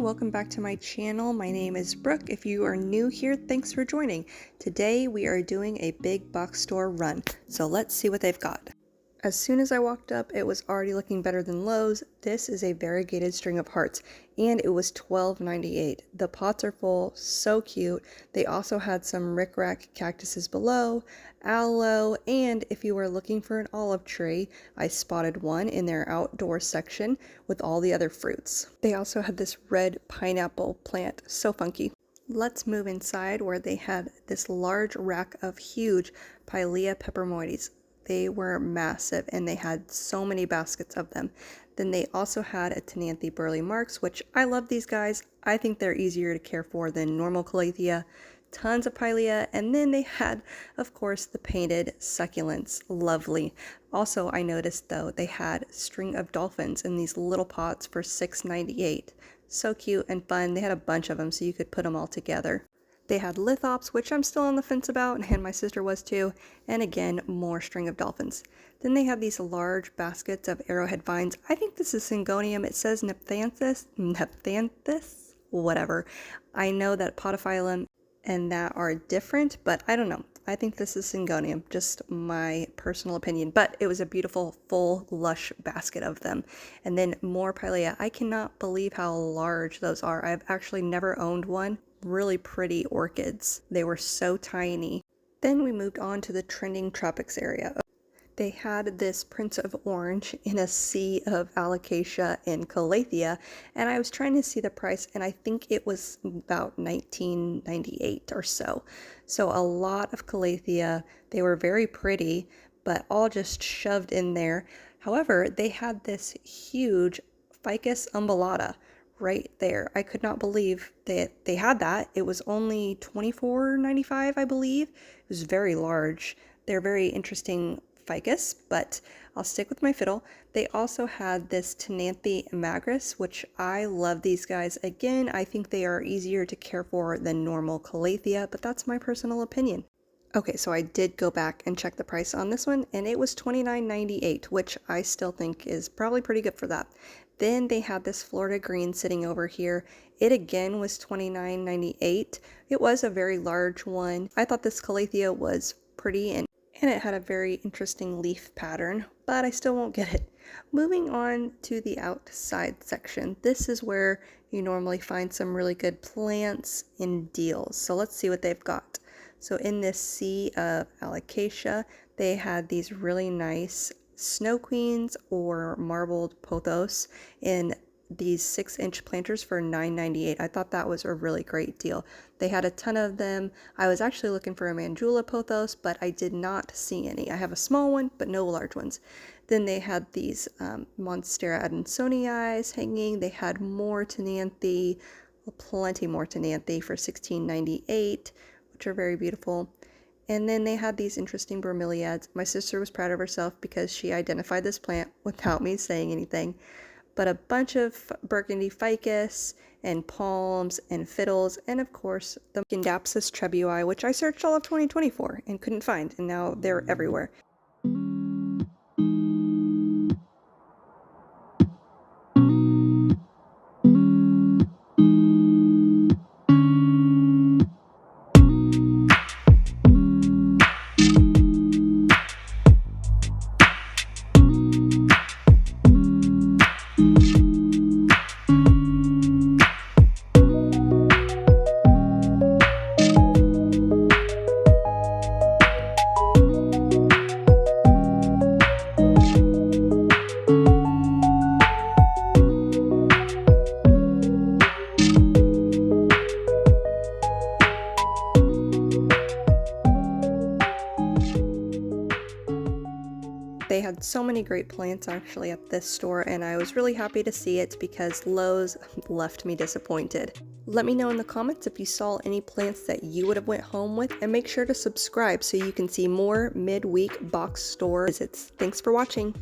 Welcome back to my channel. My name is Brooke. If you are new here, thanks for joining. Today we are doing a big box store run, so let's see what they've got. As soon as I walked up, it was already looking better than Lowe's. This is a variegated string of hearts, and it was $12.98. The pots are full, so cute. They also had some rickrack cactuses below, aloe, and if you were looking for an olive tree, I spotted one in their outdoor section with all the other fruits. They also had this red pineapple plant, so funky. Let's move inside where they had this large rack of huge Pilea peperomioides. They were massive and they had so many baskets of them. Then they also had a Tenanthe Burley Marks, which I love these guys. I think they're easier to care for than normal Calathea. Tons of Pilea, and then they had, of course, the painted succulents. Lovely. Also, I noticed though, they had string of dolphins in these little pots for $6.98. So cute and fun. They had a bunch of them so you could put them all together. They had lithops, which I'm still on the fence about, and my sister was too, and again, more string of dolphins. Then they have these large baskets of arrowhead vines. I think this is Syngonium. It says Nepthanthus, whatever. I know that Podophyllum and that are different, but I don't know. I think this is Syngonium, just my personal opinion, but it was a beautiful, full, lush basket of them. And then more Pilea. I cannot believe how large those are. I've actually never owned one. Really pretty orchids. They were so tiny. Then we moved on to the trending tropics area. They had this Prince of Orange in a sea of Alocasia and Calathea, and I was trying to see the price, and I think it was about $19.98 or so. So a lot of Calathea. They were very pretty, but all just shoved in there. However, they had this huge Ficus umbellata right there. I could not believe that they had that. It was only $24.95, I believe. It was very large. They're very interesting ficus, but I'll stick with my fiddle. They also had this Tenanthe magris, which I love these guys. Again, I think they are easier to care for than normal Calathea, but that's my personal opinion. Okay, so I did go back and check the price on this one, and it was $29.98, which I still think is probably pretty good for that. Then they had this Florida green sitting over here. It again was $29.98. It was a very large one. I thought this Calathea was pretty and it had a very interesting leaf pattern, but I still won't get it. Moving on to the outside section. This is where you normally find some really good plants in deals. So let's see what they've got. So in this sea of Alocasia, they had these really nice snow queens or marbled pothos in these 6-inch planters for $9.98. I thought that was a really great deal. They had a ton of them. I was actually looking for a Mandula pothos, but I did not see any. I have a small one, but no large ones. Then they had these Monstera adansonii hanging. They had more Tenanthe, plenty more Tenanthe for $16.98, which are very beautiful. And then they had these interesting bromeliads. My sister was proud of herself because she identified this plant without me saying anything. But a bunch of burgundy ficus and palms and fiddles, and of course the Gindapsus trebui, which I searched all of 2024 and couldn't find, and now they're everywhere. They had so many great plants actually at this store, and I was really happy to see it because Lowe's left me disappointed. Let me know in the comments if you saw any plants that you would have went home with, and make sure to subscribe so you can see more midweek box store visits. Thanks for watching.